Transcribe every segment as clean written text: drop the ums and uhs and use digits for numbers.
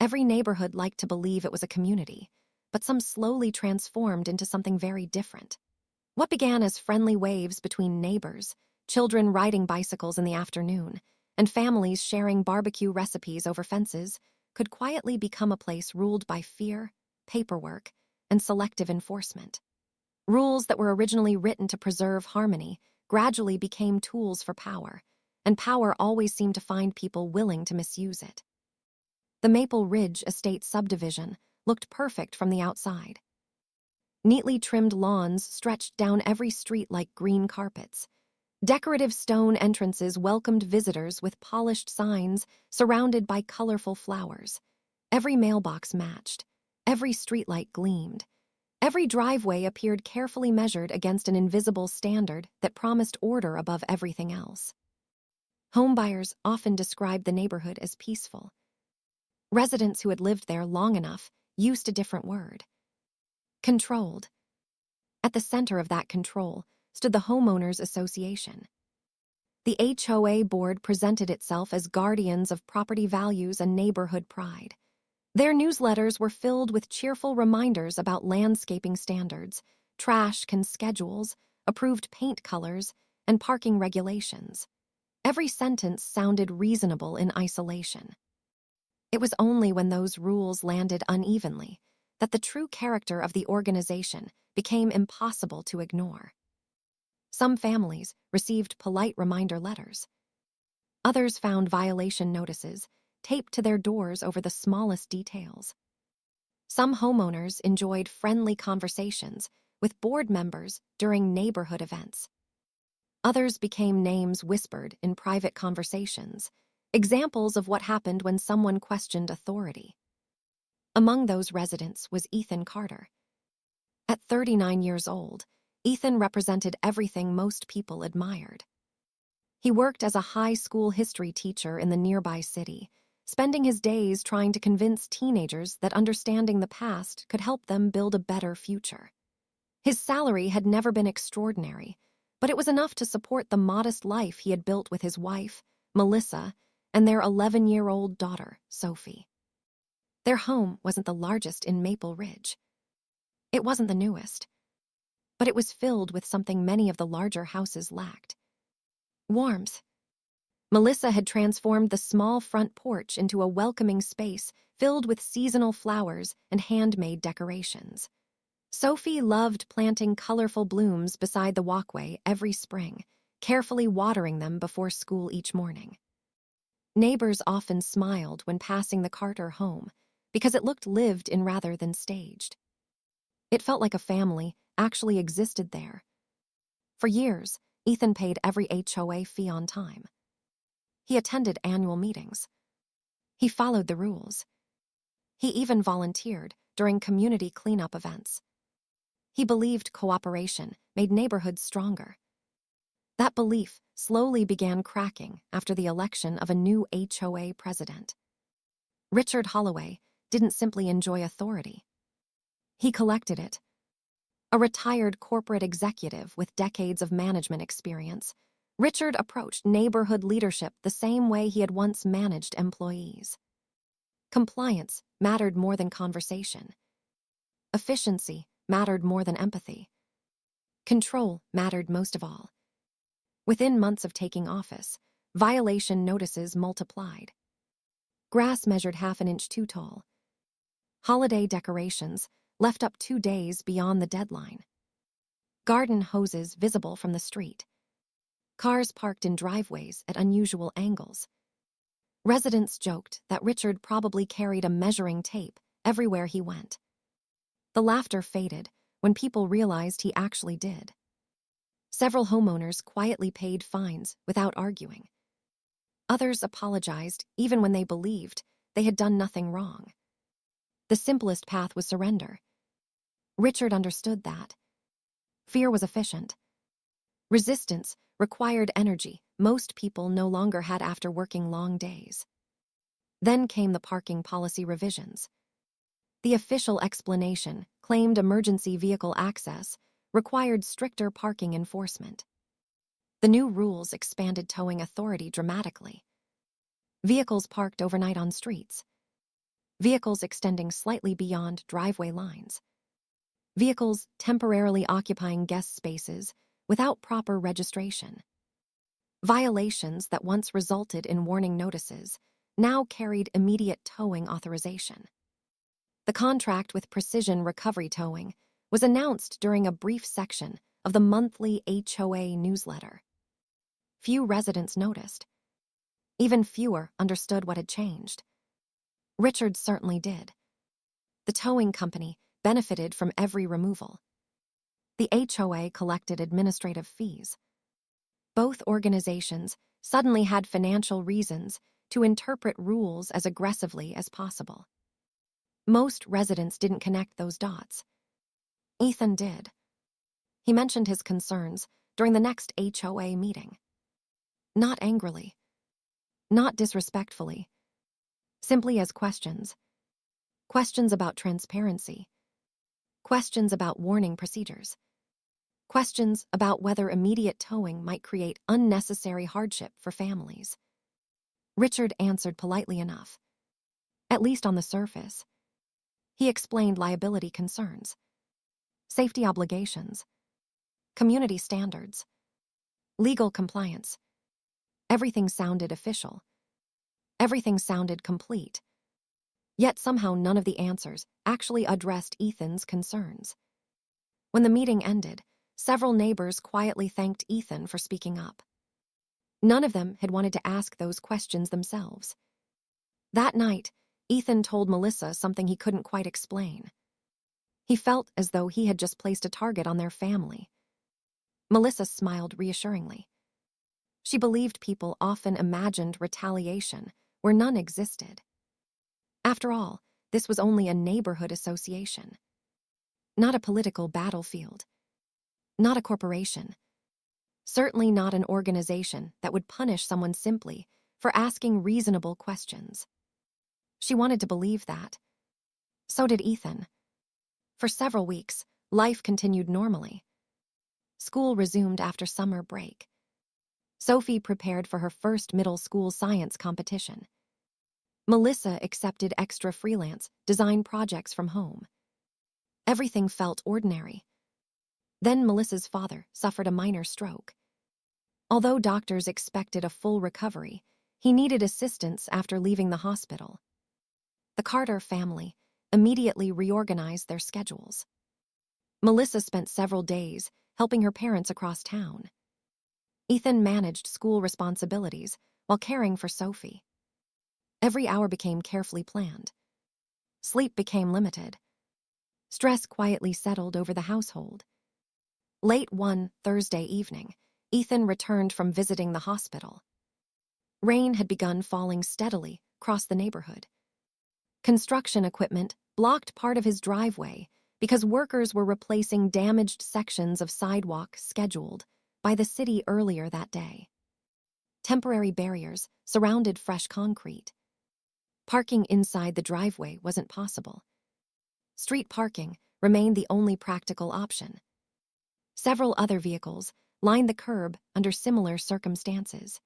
Every neighborhood liked to believe it was a community, but some slowly transformed into something very different. What began as friendly waves between neighbors, children riding bicycles in the afternoon, and families sharing barbecue recipes over fences, could quietly become a place ruled by fear, paperwork, and selective enforcement. Rules that were originally written to preserve harmony gradually became tools for power, and power always seemed to find people willing to misuse it. The Maple Ridge Estate subdivision looked perfect from the outside. Neatly trimmed lawns stretched down every street like green carpets. Decorative stone entrances welcomed visitors with polished signs surrounded by colorful flowers. Every mailbox matched. Every streetlight gleamed. Every driveway appeared carefully measured against an invisible standard that promised order above everything else. Homebuyers often described the neighborhood as peaceful. Residents who had lived there long enough used a different word: controlled. At the center of that control stood the Homeowners Association. The HOA board presented itself as guardians of property values and neighborhood pride. Their newsletters were filled with cheerful reminders about landscaping standards, trash can schedules, approved paint colors, and parking regulations. Every sentence sounded reasonable in isolation. It was only when those rules landed unevenly that the true character of the organization became impossible to ignore. Some families received polite reminder letters. Others found violation notices taped to their doors over the smallest details. Some homeowners enjoyed friendly conversations with board members during neighborhood events. Others became names whispered in private conversations, examples of what happened when someone questioned authority. Among those residents was Ethan Carter. At 39 years old, Ethan represented everything most people admired. He worked as a high school history teacher in the nearby city, spending his days trying to convince teenagers that understanding the past could help them build a better future. His salary had never been extraordinary, but it was enough to support the modest life he had built with his wife, Melissa, and their 11-year-old daughter, Sophie. Their home wasn't the largest in Maple Ridge. It wasn't the newest, but it was filled with something many of the larger houses lacked: warmth. Melissa had transformed the small front porch into a welcoming space filled with seasonal flowers and handmade decorations. Sophie loved planting colorful blooms beside the walkway every spring, carefully watering them before school each morning. Neighbors often smiled when passing the Carter home because it looked lived in rather than staged. It felt like a family actually existed there. For years, Ethan paid every HOA fee on time. He attended annual meetings. He followed the rules. He even volunteered during community cleanup events. He believed cooperation made neighborhoods stronger. That belief slowly began cracking after the election of a new HOA president. Richard Holloway didn't simply enjoy authority. He collected it. A retired corporate executive with decades of management experience, Richard approached neighborhood leadership the same way he had once managed employees. Compliance mattered more than conversation. Efficiency mattered more than empathy. Control mattered most of all. Within months of taking office, violation notices multiplied. Grass measured half an inch too tall. Holiday decorations left up 2 days beyond the deadline. Garden hoses visible from the street. Cars parked in driveways at unusual angles. Residents joked that Richard probably carried a measuring tape everywhere he went. The laughter faded when people realized he actually did. Several homeowners quietly paid fines without arguing. Others apologized even when they believed they had done nothing wrong. The simplest path was surrender. Richard understood that. Fear was efficient. Resistance required energy most people no longer had after working long days. Then came the parking policy revisions. The official explanation claimed emergency vehicle access required stricter parking enforcement. The new rules expanded towing authority dramatically. Vehicles parked overnight on streets. vehicles extending slightly beyond driveway lines, vehicles temporarily occupying guest spaces without proper registration. Violations that once resulted in warning notices now carried immediate towing authorization. The contract with Precision Recovery Towing was announced during a brief section of the monthly HOA newsletter. Few residents noticed. Even fewer understood what had changed. Richard certainly did. The towing company benefited from every removal. The HOA collected administrative fees. Both organizations suddenly had financial reasons to interpret rules as aggressively as possible. Most residents didn't connect those dots. Ethan did. He mentioned his concerns during the next HOA meeting. Not angrily. Not disrespectfully. Simply as questions. Questions about transparency. Questions about warning procedures. Questions about whether immediate towing might create unnecessary hardship for families. Richard answered politely enough. At least on the surface. He explained liability concerns, safety obligations, community standards, legal compliance. Everything sounded official. Everything sounded complete. Yet somehow none of the answers actually addressed Ethan's concerns. When the meeting ended, several neighbors quietly thanked Ethan for speaking up. None of them had wanted to ask those questions themselves. That night, Ethan told Melissa something he couldn't quite explain. He felt as though he had just placed a target on their family. Melissa smiled reassuringly. She believed people often imagined retaliation where none existed. After all, this was only a neighborhood association. Not a political battlefield. Not a corporation. Certainly not an organization that would punish someone simply for asking reasonable questions. She wanted to believe that. So did Ethan. For several weeks, life continued normally. School resumed after summer break. Sophie prepared for her first middle school science competition. Melissa accepted extra freelance design projects from home. Everything felt ordinary. Then Melissa's father suffered a minor stroke. Although doctors expected a full recovery, he needed assistance after leaving the hospital. The Carter family immediately reorganized their schedules. Melissa spent several days helping her parents across town. Ethan managed school responsibilities while caring for Sophie. Every hour became carefully planned. Sleep became limited. Stress quietly settled over the household. Late one Thursday evening, Ethan returned from visiting the hospital. Rain had begun falling steadily across the neighborhood. Construction equipment blocked part of his driveway because workers were replacing damaged sections of sidewalk scheduled by the city earlier that day. Temporary barriers surrounded fresh concrete. Parking inside the driveway wasn't possible. Street parking remained the only practical option. Several other vehicles lined the curb under similar circumstances.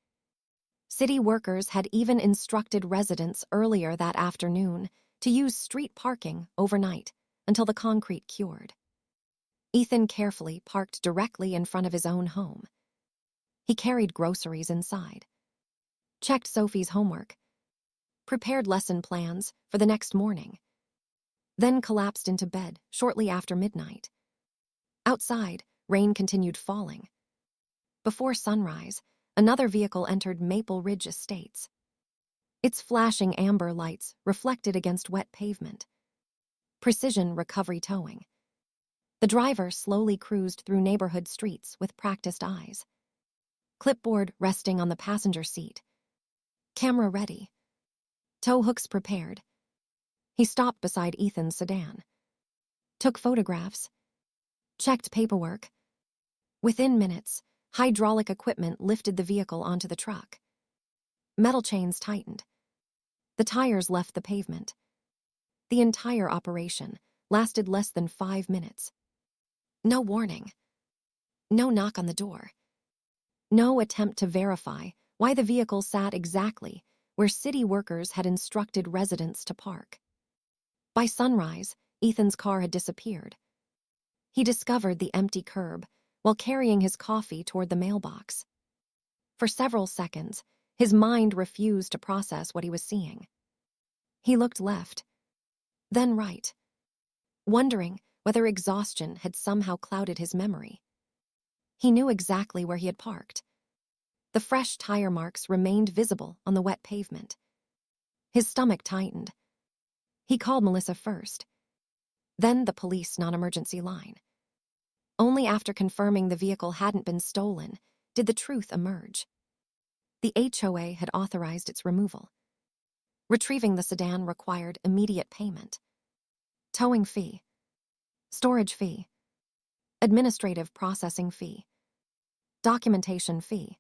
City workers had even instructed residents earlier that afternoon to use street parking overnight until the concrete cured. Ethan carefully parked directly in front of his own home. He carried groceries inside, checked Sophie's homework, prepared lesson plans for the next morning, then collapsed into bed shortly after midnight. Outside, rain continued falling. Before sunrise, another vehicle entered Maple Ridge Estates. Its flashing amber lights reflected against wet pavement. Precision Recovery Towing. The driver slowly cruised through neighborhood streets with practiced eyes. Clipboard resting on the passenger seat. Camera ready. Tow hooks prepared. He stopped beside Ethan's sedan. Took photographs. Checked paperwork. Within minutes, hydraulic equipment lifted the vehicle onto the truck. Metal chains tightened. The tires left the pavement. The entire operation lasted less than 5 minutes. No warning. No knock on the door. No attempt to verify why the vehicle sat exactly where city workers had instructed residents to park. By sunrise, Ethan's car had disappeared. He discovered the empty curb while carrying his coffee toward the mailbox. For several seconds, his mind refused to process what he was seeing. He looked left, then right, wondering whether exhaustion had somehow clouded his memory. He knew exactly where he had parked. The fresh tire marks remained visible on the wet pavement. His stomach tightened. He called Melissa first, then the police non-emergency line. Only after confirming the vehicle hadn't been stolen did the truth emerge. The HOA had authorized its removal. Retrieving the sedan required immediate payment. Towing fee, storage fee, administrative processing fee, documentation fee.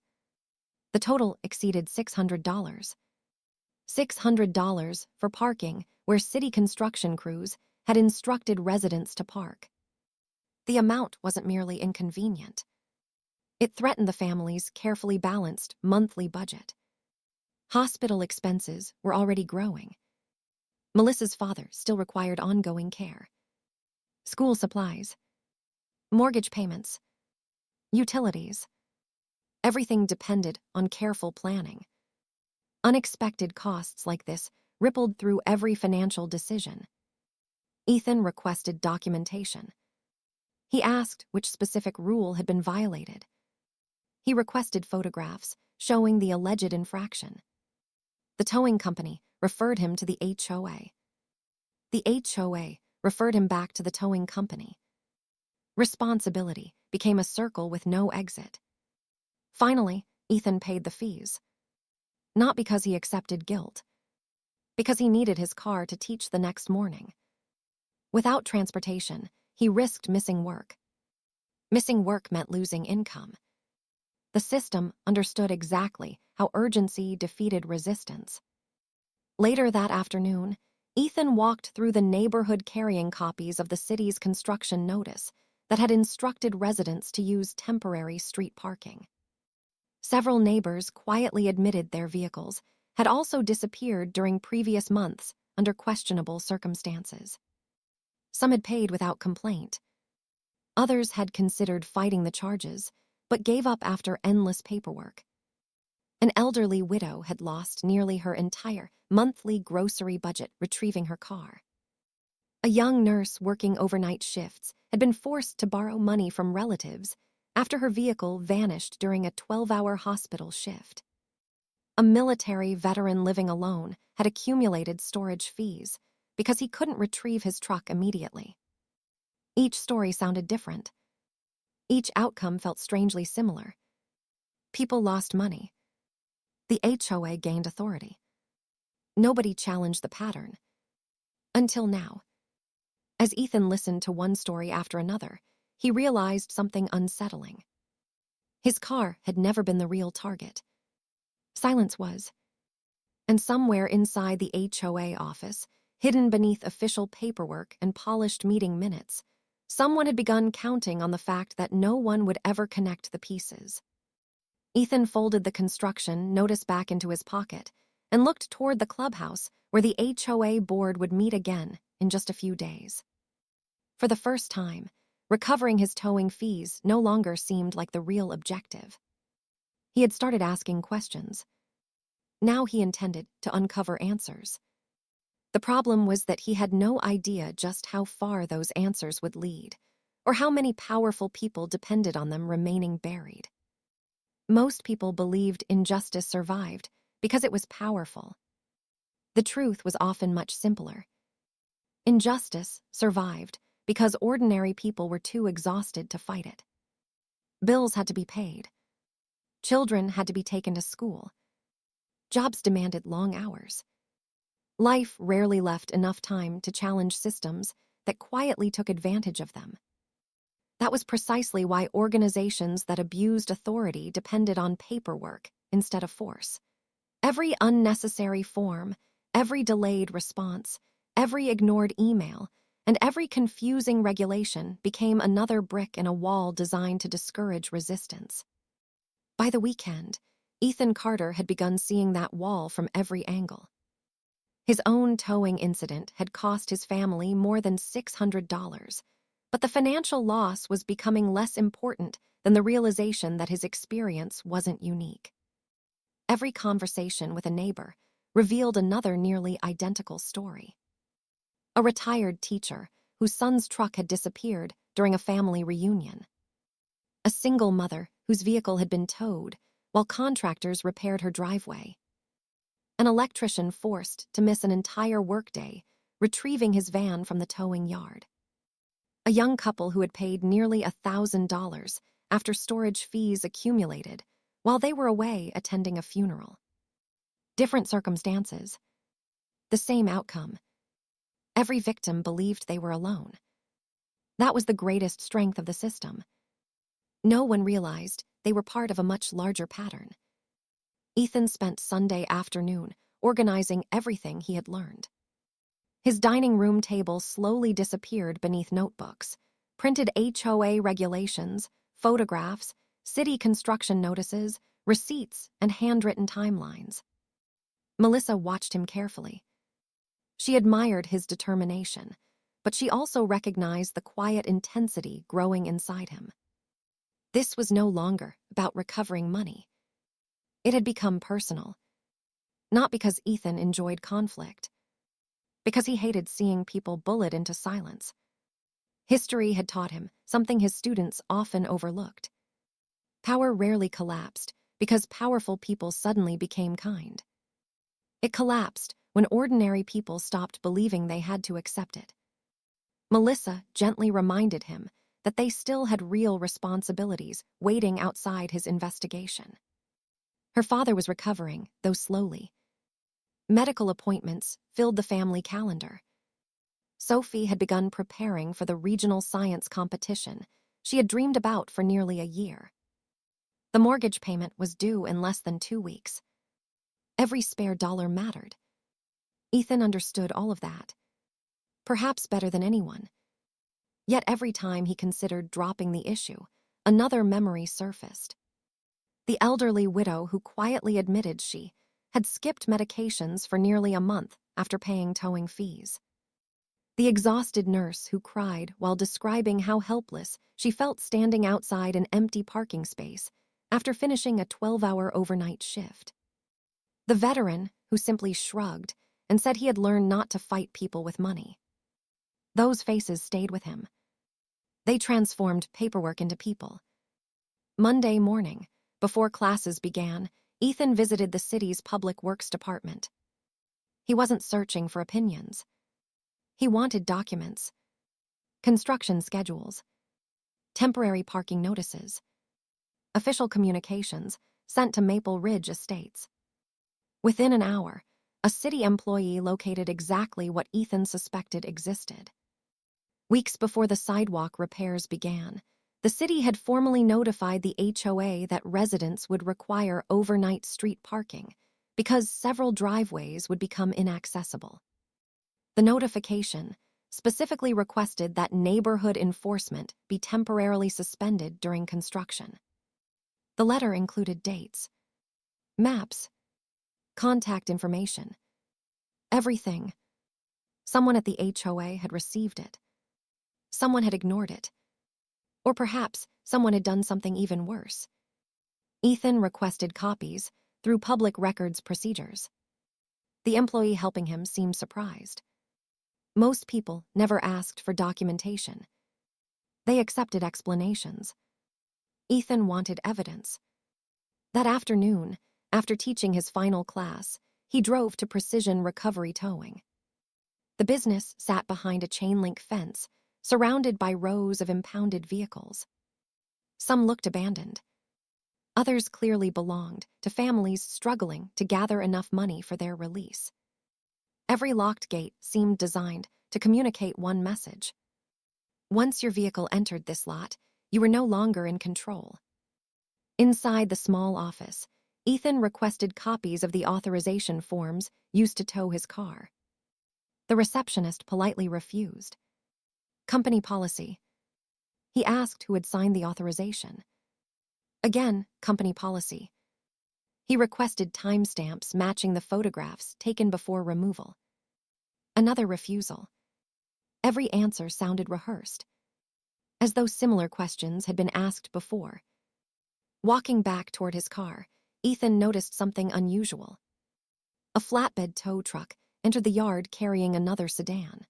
The total exceeded $600. $600 for parking where city construction crews had instructed residents to park. The amount wasn't merely inconvenient. It threatened the family's carefully balanced monthly budget. Hospital expenses were already growing. Melissa's father still required ongoing care. School supplies, mortgage payments, utilities. Everything depended on careful planning. Unexpected costs like this rippled through every financial decision. Ethan requested documentation. He asked which specific rule had been violated. He requested photographs showing the alleged infraction. The towing company referred him to the HOA. The HOA referred him back to the towing company. Responsibility became a circle with no exit. Finally, Ethan paid the fees. Not because he accepted guilt, because he needed his car to teach the next morning. Without transportation, he risked missing work. Missing work meant losing income. The system understood exactly how urgency defeated resistance. Later that afternoon, Ethan walked through the neighborhood carrying copies of the city's construction notice that had instructed residents to use temporary street parking. Several neighbors quietly admitted their vehicles had also disappeared during previous months under questionable circumstances. Some had paid without complaint. Others had considered fighting the charges, but gave up after endless paperwork. An elderly widow had lost nearly her entire monthly grocery budget retrieving her car. A young nurse working overnight shifts had been forced to borrow money from relatives after her vehicle vanished during a 12-hour hospital shift. A military veteran living alone had accumulated storage fees because he couldn't retrieve his truck immediately. Each story sounded different. Each outcome felt strangely similar. People lost money. The HOA gained authority. Nobody challenged the pattern. Until now. As Ethan listened to one story after another, he realized something unsettling. His car had never been the real target. Silence was. And somewhere inside the HOA office, hidden beneath official paperwork and polished meeting minutes, someone had begun counting on the fact that no one would ever connect the pieces. Ethan folded the construction notice back into his pocket and looked toward the clubhouse where the HOA board would meet again in just a few days. For the first time, recovering his towing fees no longer seemed like the real objective. He had started asking questions. Now he intended to uncover answers. The problem was that he had no idea just how far those answers would lead, or how many powerful people depended on them remaining buried. Most people believed injustice survived because it was powerful. The truth was often much simpler. Injustice survived because ordinary people were too exhausted to fight it. Bills had to be paid. Children had to be taken to school. Jobs demanded long hours. Life rarely left enough time to challenge systems that quietly took advantage of them. That was precisely why organizations that abused authority depended on paperwork instead of force. Every unnecessary form, every delayed response, every ignored email, and every confusing regulation became another brick in a wall designed to discourage resistance. By the weekend, Ethan Carter had begun seeing that wall from every angle. His own towing incident had cost his family more than $600, but the financial loss was becoming less important than the realization that his experience wasn't unique. Every conversation with a neighbor revealed another nearly identical story. A retired teacher whose son's truck had disappeared during a family reunion. A single mother whose vehicle had been towed while contractors repaired her driveway. An electrician forced to miss an entire workday retrieving his van from the towing yard. A young couple who had paid nearly $1,000 after storage fees accumulated while they were away attending a funeral. Different circumstances. The same outcome. Every victim believed they were alone. That was the greatest strength of the system. No one realized they were part of a much larger pattern. Ethan spent Sunday afternoon organizing everything he had learned. His dining room table slowly disappeared beneath notebooks, printed HOA regulations, photographs, city construction notices, receipts, and handwritten timelines. Melissa watched him carefully. She admired his determination, but she also recognized the quiet intensity growing inside him. This was no longer about recovering money. It had become personal. Not because Ethan enjoyed conflict, because he hated seeing people bullied into silence. History had taught him something his students often overlooked. Power rarely collapsed because powerful people suddenly became kind. It collapsed when ordinary people stopped believing they had to accept it. Melissa gently reminded him that they still had real responsibilities waiting outside his investigation. Her father was recovering, though slowly. Medical appointments filled the family calendar. Sophie had begun preparing for the regional science competition she had dreamed about for nearly a year. The mortgage payment was due in less than 2 weeks. Every spare dollar mattered. Ethan understood all of that, perhaps better than anyone. Yet every time he considered dropping the issue, another memory surfaced. The elderly widow who quietly admitted she had skipped medications for nearly a month after paying towing fees. The exhausted nurse who cried while describing how helpless she felt standing outside an empty parking space after finishing a 12-hour overnight shift. The veteran who simply shrugged and said he had learned not to fight people with money. Those faces stayed with him. They transformed paperwork into people. Monday morning, before classes began, Ethan visited the city's public works department. He wasn't searching for opinions. He wanted documents, construction schedules, temporary parking notices, official communications sent to Maple Ridge Estates. Within an hour, a city employee located exactly what Ethan suspected existed. Weeks before the sidewalk repairs began, the city had formally notified the HOA that residents would require overnight street parking because several driveways would become inaccessible. The notification specifically requested that neighborhood enforcement be temporarily suspended during construction. The letter included dates, maps, contact information, everything. Someone at the HOA had received it. Someone had ignored it. Or perhaps someone had done something even worse. Ethan requested copies through public records procedures. The employee helping him seemed surprised. Most people never asked for documentation. They accepted explanations. Ethan wanted evidence. That afternoon, after teaching his final class, he drove to Precision Recovery Towing. The business sat behind a chain-link fence, surrounded by rows of impounded vehicles. Some looked abandoned. Others clearly belonged to families struggling to gather enough money for their release. Every locked gate seemed designed to communicate one message. Once your vehicle entered this lot, you were no longer in control. Inside the small office, Ethan requested copies of the authorization forms used to tow his car. The receptionist politely refused. Company policy. He asked who had signed the authorization. Again, company policy. He requested timestamps matching the photographs taken before removal. Another refusal. Every answer sounded rehearsed, as though similar questions had been asked before. Walking back toward his car, Ethan noticed something unusual. A flatbed tow truck entered the yard carrying another sedan.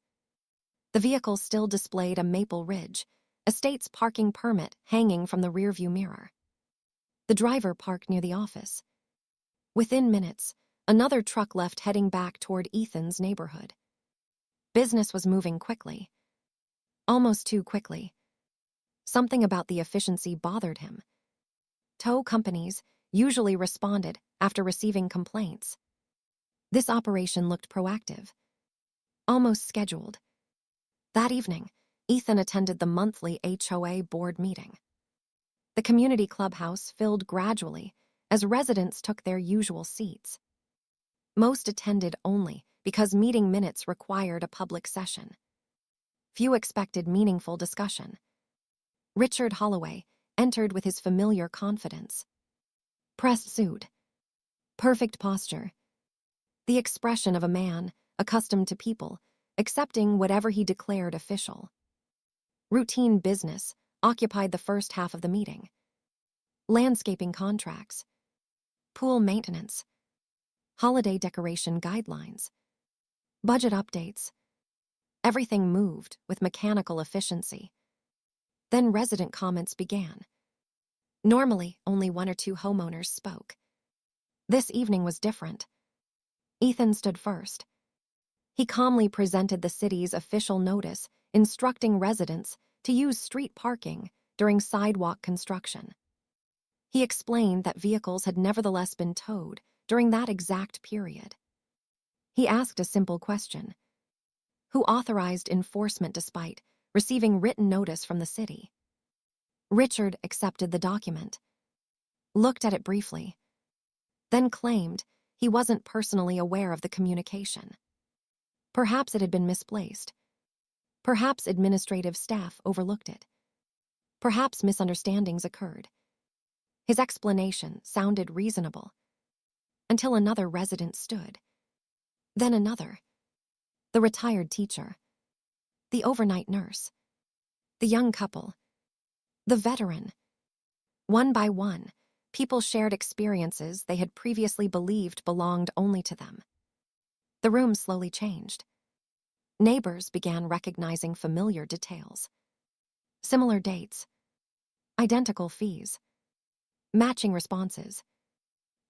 The vehicle still displayed a Maple Ridge Estates parking permit hanging from the rearview mirror. The driver parked near the office. Within minutes, another truck left heading back toward Ethan's neighborhood. Business was moving quickly. Almost too quickly. Something about the efficiency bothered him. Tow companies usually responded after receiving complaints. This operation looked proactive, almost scheduled. That evening, Ethan attended the monthly HOA board meeting. The community clubhouse filled gradually as residents took their usual seats. Most attended only because meeting minutes required a public session. Few expected meaningful discussion. Richard Holloway entered with his familiar confidence. Pressed suit. Perfect posture. The expression of a man accustomed to people, accepting whatever he declared official. Routine business occupied the first half of the meeting. Landscaping contracts. Pool maintenance. Holiday decoration guidelines. Budget updates. Everything moved with mechanical efficiency. Then resident comments began. Normally, only one or two homeowners spoke. This evening was different. Ethan stood first. He calmly presented the city's official notice instructing residents to use street parking during sidewalk construction. He explained that vehicles had nevertheless been towed during that exact period. He asked a simple question. Who authorized enforcement despite receiving written notice from the city? Richard accepted the document, looked at it briefly, then claimed he wasn't personally aware of the communication. Perhaps it had been misplaced. Perhaps administrative staff overlooked it. Perhaps misunderstandings occurred. His explanation sounded reasonable, until another resident stood. Then another. The retired teacher. The overnight nurse. The young couple. The veteran. One by one, people shared experiences they had previously believed belonged only to them. The room slowly changed. Neighbors began recognizing familiar details. Similar dates. Identical fees. Matching responses.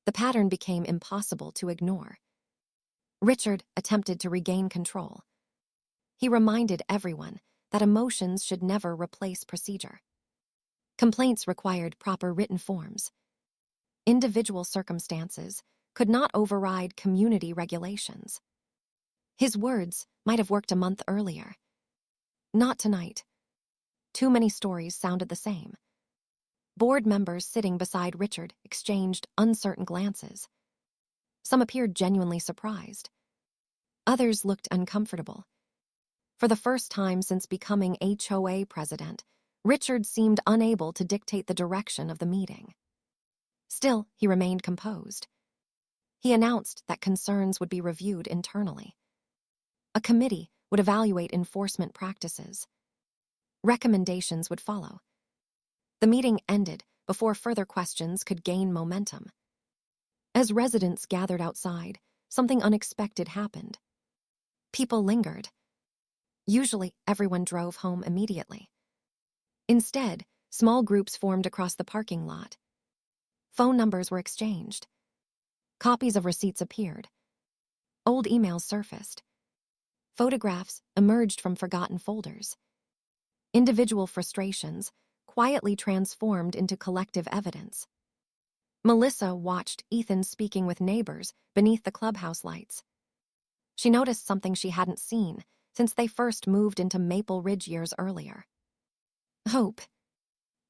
The pattern became impossible to ignore. Richard attempted to regain control. He reminded everyone that emotions should never replace procedure. Complaints required proper written forms. Individual circumstances could not override community regulations. His words might have worked a month earlier. Not tonight. Too many stories sounded the same. Board members sitting beside Richard exchanged uncertain glances. Some appeared genuinely surprised. Others looked uncomfortable. For the first time since becoming HOA president, Richard seemed unable to dictate the direction of the meeting. Still, he remained composed. He announced that concerns would be reviewed internally. A committee would evaluate enforcement practices. Recommendations would follow. The meeting ended before further questions could gain momentum. As residents gathered outside, something unexpected happened. People lingered. Usually, everyone drove home immediately. Instead, small groups formed across the parking lot. Phone numbers were exchanged. Copies of receipts appeared. Old emails surfaced. Photographs emerged from forgotten folders. Individual frustrations quietly transformed into collective evidence. Melissa watched Ethan speaking with neighbors beneath the clubhouse lights. She noticed something she hadn't seen since they first moved into Maple Ridge years earlier. Hope.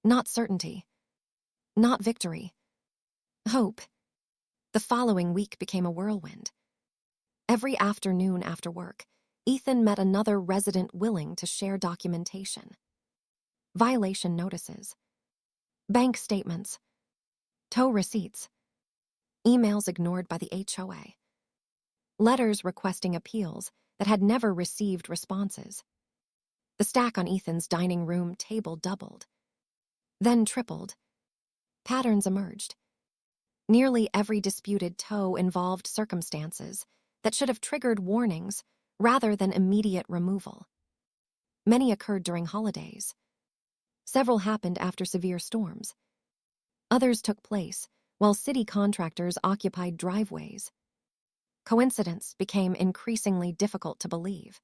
Not certainty. Not victory. Hope. The following week became a whirlwind. Every afternoon after work, Ethan met another resident willing to share documentation. Violation notices. Bank statements. Tow receipts. Emails ignored by the HOA. Letters requesting appeals that had never received responses. The stack on Ethan's dining room table doubled, then tripled. Patterns emerged. Nearly every disputed tow involved circumstances that should have triggered warnings rather than immediate removal. Many occurred during holidays. Several happened after severe storms. Others took place while city contractors occupied driveways. Coincidence became increasingly difficult to believe.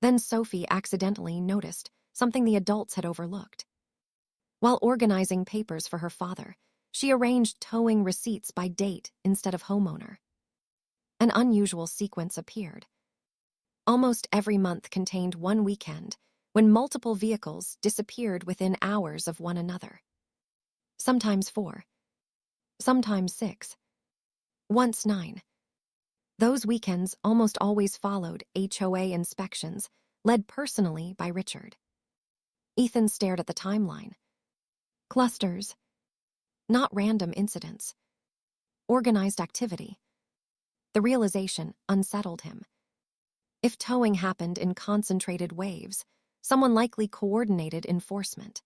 Then Sophie accidentally noticed something the adults had overlooked. While organizing papers for her father, she arranged towing receipts by date instead of homeowner. An unusual sequence appeared. Almost every month contained one weekend when multiple vehicles disappeared within hours of one another. Sometimes 4, sometimes 6, once 9. Those weekends almost always followed HOA inspections, led personally by Richard. Ethan stared at the timeline. Clusters. Not random incidents. Organized activity. The realization unsettled him. If towing happened in concentrated waves, someone likely coordinated enforcement.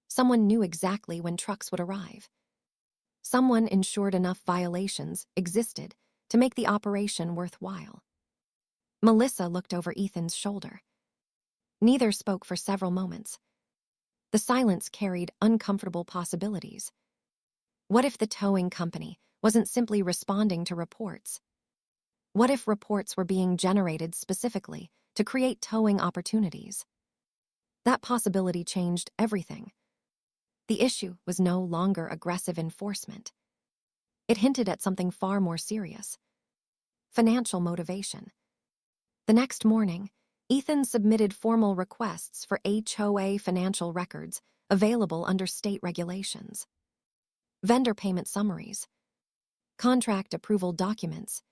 Someone knew exactly when trucks would arrive. Someone ensured enough violations existed to make the operation worthwhile. Melissa looked over Ethan's shoulder. Neither spoke for several moments. The silence carried uncomfortable possibilities. What if the towing company wasn't simply responding to reports? What if reports were being generated specifically to create towing opportunities? That possibility changed everything. The issue was no longer aggressive enforcement. It hinted at something far more serious: financial motivation. The next morning, Ethan submitted formal requests for HOA financial records available under state regulations. Vendor payment summaries, contract approval documents,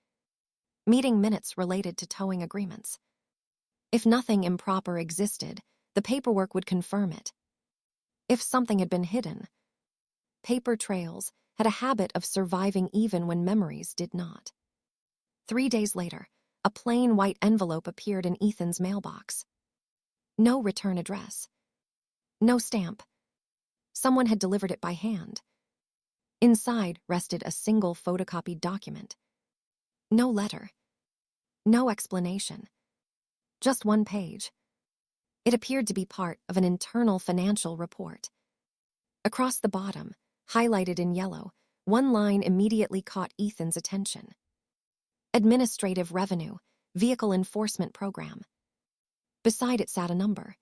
meeting minutes related to towing agreements. If nothing improper existed, the paperwork would confirm it. If something had been hidden, paper trails had a habit of surviving even when memories did not. 3 days later, a plain white envelope appeared in Ethan's mailbox. No return address. No stamp. Someone had delivered it by hand. Inside rested a single photocopied document. No letter. No explanation. Just one page. It appeared to be part of an internal financial report. Across the bottom, highlighted in yellow, one line immediately caught Ethan's attention. Administrative Revenue, Vehicle Enforcement Program. Beside it sat a number: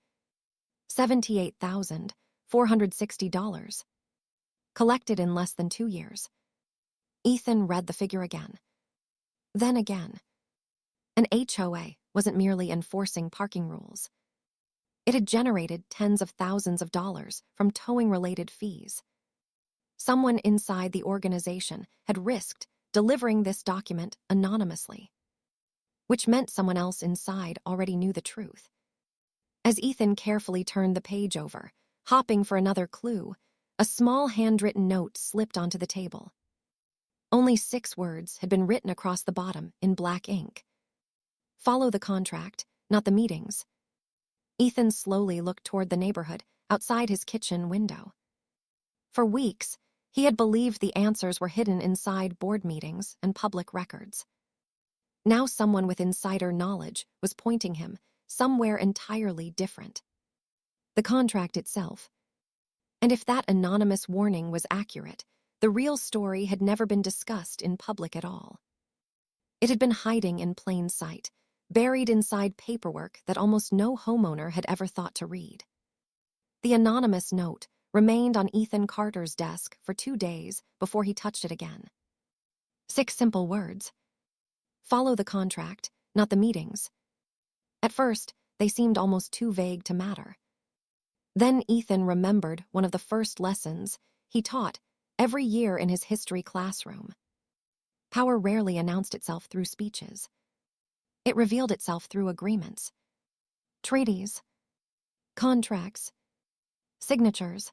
$78,460. Collected in less than 2 years. Ethan read the figure again. Then again. An HOA wasn't merely enforcing parking rules. It had generated tens of thousands of dollars from towing-related fees. Someone inside the organization had risked delivering this document anonymously, which meant someone else inside already knew the truth. As Ethan carefully turned the page over, hopping for another clue, a small handwritten note slipped onto the table. Only 6 words had been written across the bottom in black ink. Follow the contract, not the meetings. Ethan slowly looked toward the neighborhood outside his kitchen window. For weeks, he had believed the answers were hidden inside board meetings and public records. Now someone with insider knowledge was pointing him somewhere entirely different: the contract itself. And if that anonymous warning was accurate, the real story had never been discussed in public at all. It had been hiding in plain sight, buried inside paperwork that almost no homeowner had ever thought to read. The anonymous note remained on Ethan Carter's desk for 2 days before he touched it again. 6 simple words. Follow the contract, not the meetings. At first, they seemed almost too vague to matter. Then Ethan remembered one of the first lessons he taught every year in his history classroom. Power rarely announced itself through speeches. It revealed itself through agreements, treaties, contracts, signatures.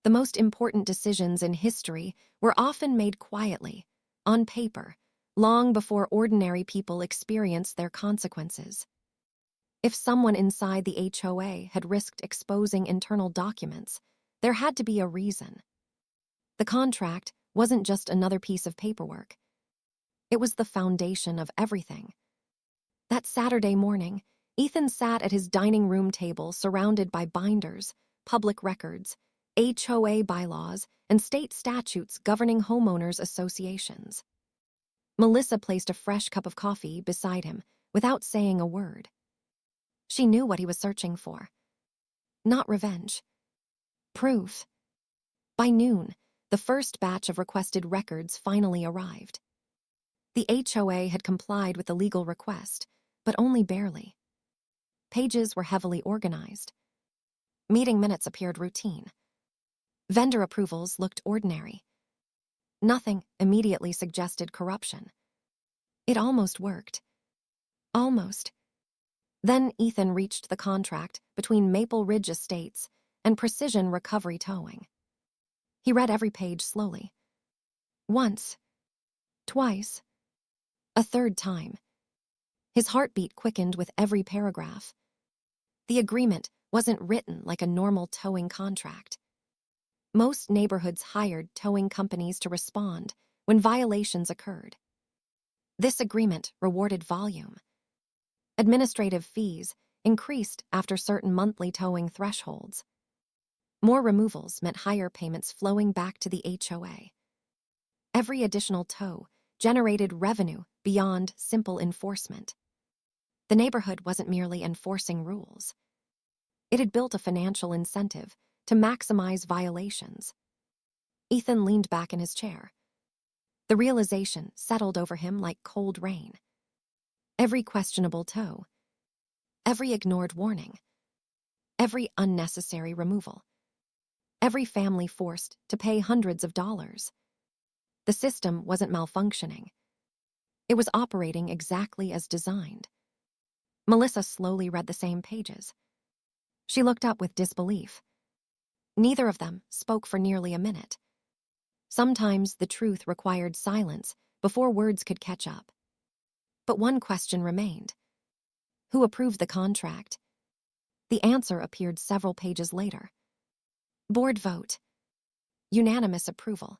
The most important decisions in history were often made quietly, on paper, long before ordinary people experienced their consequences. If someone inside the HOA had risked exposing internal documents, there had to be a reason. The contract wasn't just another piece of paperwork. It was the foundation of everything. That Saturday morning, Ethan sat at his dining room table surrounded by binders, public records, HOA bylaws, and state statutes governing homeowners associations. Melissa placed a fresh cup of coffee beside him without saying a word. She knew what he was searching for. Not revenge. Proof. By noon, the first batch of requested records finally arrived. The HOA had complied with the legal request, but only barely. Pages were heavily organized. Meeting minutes appeared routine. Vendor approvals looked ordinary. Nothing immediately suggested corruption. It almost worked. Almost. Then Ethan reached the contract between Maple Ridge Estates and Precision Recovery Towing. He read every page slowly. Once. Twice. A third time. His heartbeat quickened with every paragraph. The agreement wasn't written like a normal towing contract. Most neighborhoods hired towing companies to respond when violations occurred. This agreement rewarded volume. Administrative fees increased after certain monthly towing thresholds. More removals meant higher payments flowing back to the HOA. Every additional tow generated revenue beyond simple enforcement. The neighborhood wasn't merely enforcing rules. It had built a financial incentive to maximize violations. Ethan leaned back in his chair. The realization settled over him like cold rain. Every questionable tow, every ignored warning, every unnecessary removal, every family forced to pay hundreds of dollars. The system wasn't malfunctioning. It was operating exactly as designed. Melissa slowly read the same pages. She looked up with disbelief. Neither of them spoke for nearly a minute. Sometimes the truth required silence before words could catch up. But one question remained. Who approved the contract? The answer appeared several pages later. Board vote. Unanimous approval.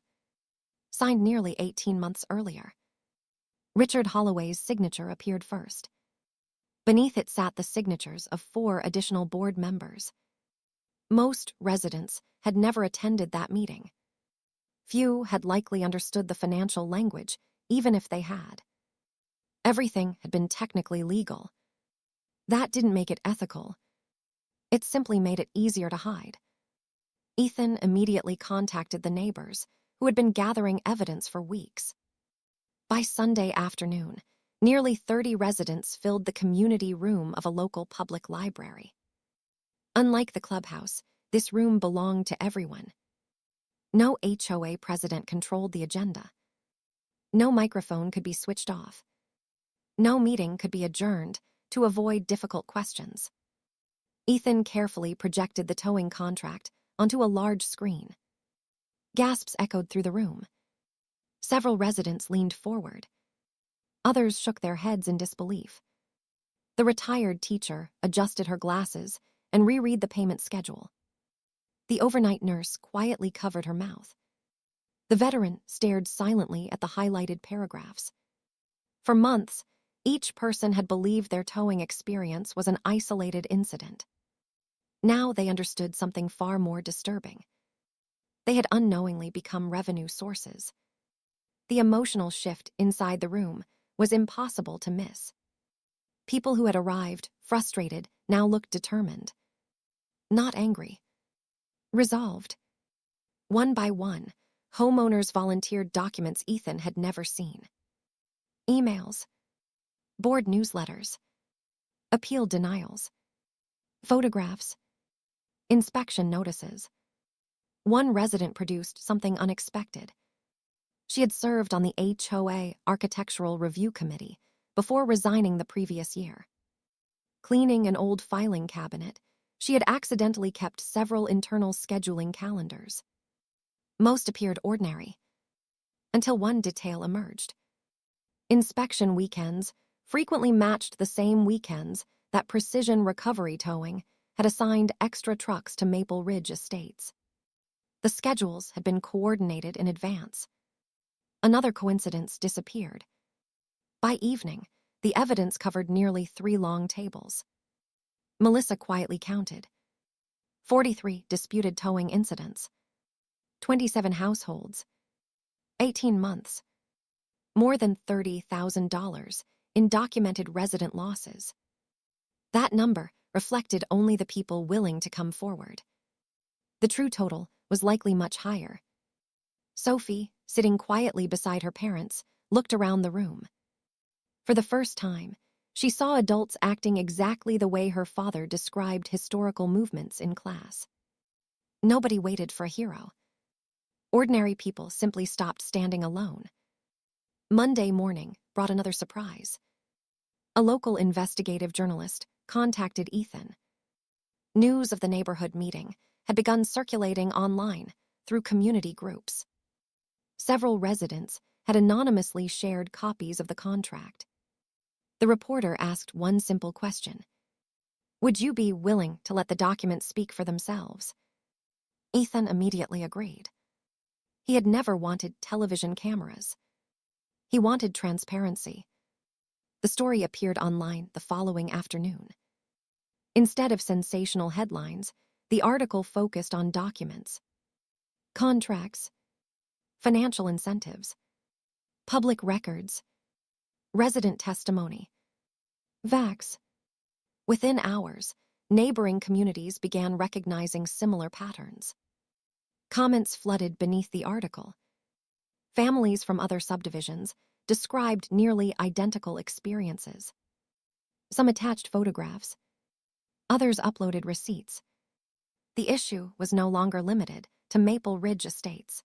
Signed nearly 18 months earlier. Richard Holloway's signature appeared first. Beneath it sat the signatures of 4 additional board members. Most residents had never attended that meeting. Few had likely understood the financial language, even if they had. Everything had been technically legal. That didn't make it ethical. It simply made it easier to hide. Ethan immediately contacted the neighbors, who had been gathering evidence for weeks. By Sunday afternoon, nearly 30 residents filled the community room of a local public library. Unlike the clubhouse, this room belonged to everyone. No HOA president controlled the agenda. No microphone could be switched off. No meeting could be adjourned to avoid difficult questions. Ethan carefully projected the towing contract onto a large screen. Gasps echoed through the room. Several residents leaned forward. Others shook their heads in disbelief. The retired teacher adjusted her glasses and reread the payment schedule. The overnight nurse quietly covered her mouth. The veteran stared silently at the highlighted paragraphs. For months, each person had believed their towing experience was an isolated incident. Now they understood something far more disturbing. They had unknowingly become revenue sources. The emotional shift inside the room was impossible to miss. People who had arrived, frustrated, now looked determined. Not angry. Resolved. One by one, homeowners volunteered documents Ethan had never seen. Emails. Board newsletters. Appeal denials. Photographs. Inspection notices. One resident produced something unexpected. She had served on the HOA Architectural Review Committee before resigning the previous year. Cleaning an old filing cabinet, she had accidentally kept several internal scheduling calendars. Most appeared ordinary, until one detail emerged. Inspection weekends frequently matched the same weekends that Precision Recovery Towing had assigned extra trucks to Maple Ridge Estates. The schedules had been coordinated in advance. Another coincidence disappeared. By evening, the evidence covered nearly 3 long tables. Melissa quietly counted. 43 disputed towing incidents. 27 households. 18 months. More than $30,000 in documented resident losses. That number reflected only the people willing to come forward. The true total was likely much higher. Sophie, sitting quietly beside her parents, looked around the room. For the first time, she saw adults acting exactly the way her father described historical movements in class. Nobody waited for a hero. Ordinary people simply stopped standing alone. Monday morning brought another surprise. A local investigative journalist contacted Ethan. News of the neighborhood meeting had begun circulating online through community groups. Several residents had anonymously shared copies of the contract. The reporter asked one simple question. Would you be willing to let the documents speak for themselves? Ethan immediately agreed. He had never wanted television cameras. He wanted transparency. The story appeared online the following afternoon. Instead of sensational headlines, the article focused on documents, contracts, financial incentives, public records, resident testimony, VAX. Within hours, neighboring communities began recognizing similar patterns. Comments flooded beneath the article. Families from other subdivisions described nearly identical experiences. Some attached photographs. Others uploaded receipts. The issue was no longer limited to Maple Ridge Estates.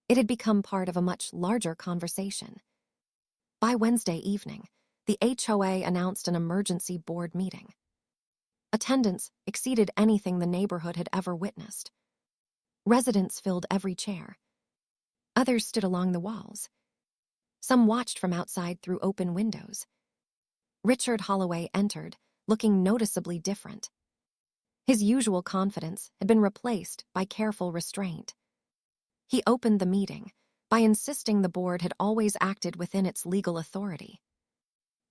It had become part of a much larger conversation. By Wednesday evening, the HOA announced an emergency board meeting. Attendance exceeded anything the neighborhood had ever witnessed. Residents filled every chair. Others stood along the walls. Some watched from outside through open windows. Richard Holloway entered, looking noticeably different. His usual confidence had been replaced by careful restraint. He opened the meeting by insisting the board had always acted within its legal authority.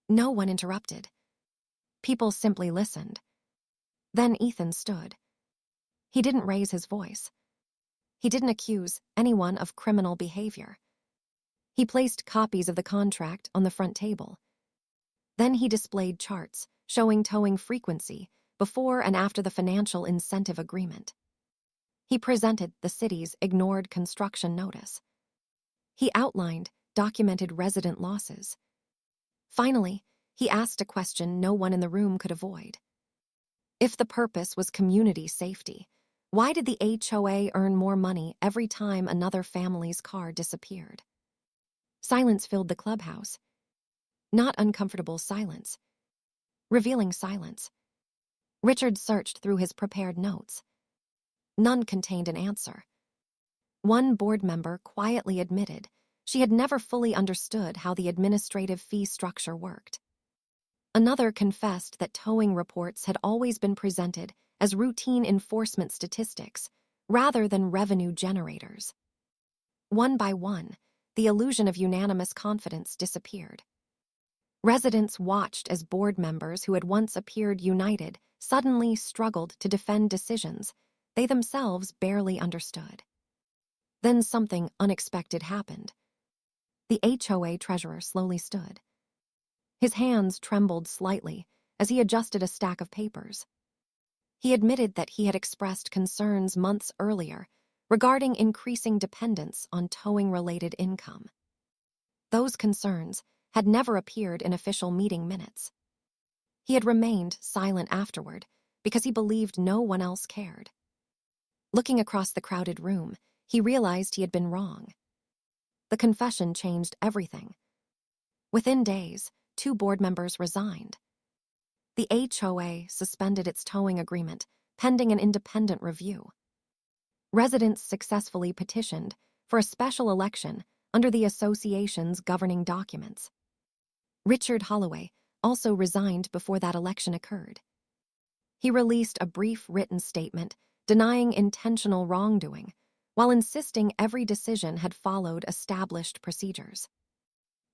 No one interrupted. People simply listened. Then Ethan stood. He didn't raise his voice. He didn't accuse anyone of criminal behavior. He placed copies of the contract on the front table. Then he displayed charts showing towing frequency before and after the financial incentive agreement. He presented the city's ignored construction notice. He outlined documented resident losses. Finally, he asked a question no one in the room could avoid. If the purpose was community safety, why did the HOA earn more money every time another family's car disappeared? Silence filled the clubhouse. Not uncomfortable silence. Revealing silence. Richard searched through his prepared notes. None contained an answer. One board member quietly admitted she had never fully understood how the administrative fee structure worked. Another confessed that towing reports had always been presented as routine enforcement statistics rather than revenue generators. One by one, the illusion of unanimous confidence disappeared. Residents watched as board members who had once appeared united suddenly struggled to defend decisions they themselves barely understood. Then something unexpected happened. The HOA treasurer slowly stood. His hands trembled slightly as he adjusted a stack of papers. He admitted that he had expressed concerns months earlier regarding increasing dependence on towing-related income. Those concerns had never appeared in official meeting minutes. He had remained silent afterward because he believed no one else cared. Looking across the crowded room, he realized he had been wrong. The confession changed everything. Within days, 2 board members resigned. The HOA suspended its towing agreement, pending an independent review. Residents successfully petitioned for a special election under the association's governing documents. Richard Holloway also resigned before that election occurred. He released a brief written statement denying intentional wrongdoing, while insisting every decision had followed established procedures.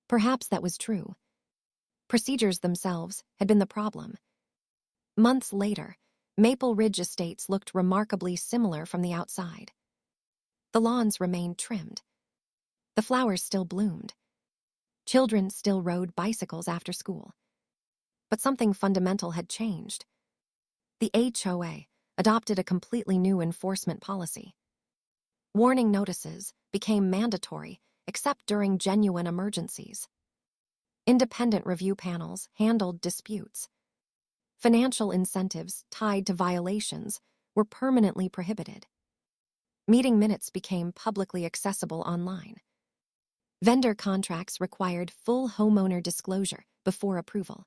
Perhaps that was true. Procedures themselves had been the problem. Months later, Maple Ridge Estates looked remarkably similar from the outside. The lawns remained trimmed. The flowers still bloomed. Children still rode bicycles after school. But something fundamental had changed. The HOA adopted a completely new enforcement policy. Warning notices became mandatory except during genuine emergencies. Independent review panels handled disputes. Financial incentives tied to violations were permanently prohibited. Meeting minutes became publicly accessible online. Vendor contracts required full homeowner disclosure before approval.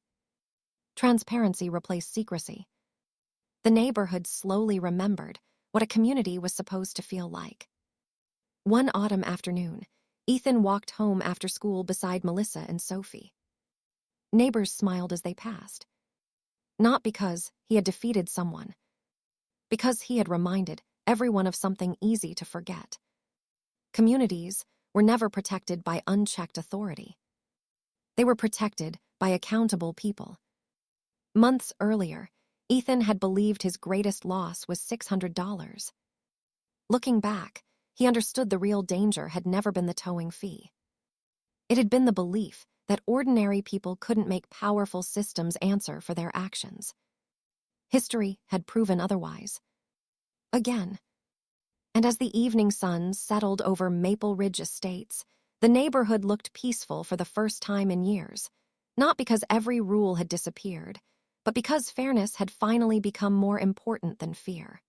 Transparency replaced secrecy. The neighborhood slowly remembered what a community was supposed to feel like. One autumn afternoon, Ethan walked home after school beside Melissa and Sophie. Neighbors smiled as they passed. Not because he had defeated someone, because he had reminded everyone of something easy to forget. Communities were never protected by unchecked authority. They were protected by accountable people. Months earlier, Ethan had believed his greatest loss was $600. Looking back, he understood the real danger had never been the towing fee. It had been the belief that ordinary people couldn't make powerful systems answer for their actions. History had proven otherwise. Again. And as the evening sun settled over Maple Ridge Estates, the neighborhood looked peaceful for the first time in years, not because every rule had disappeared, but because fairness had finally become more important than fear.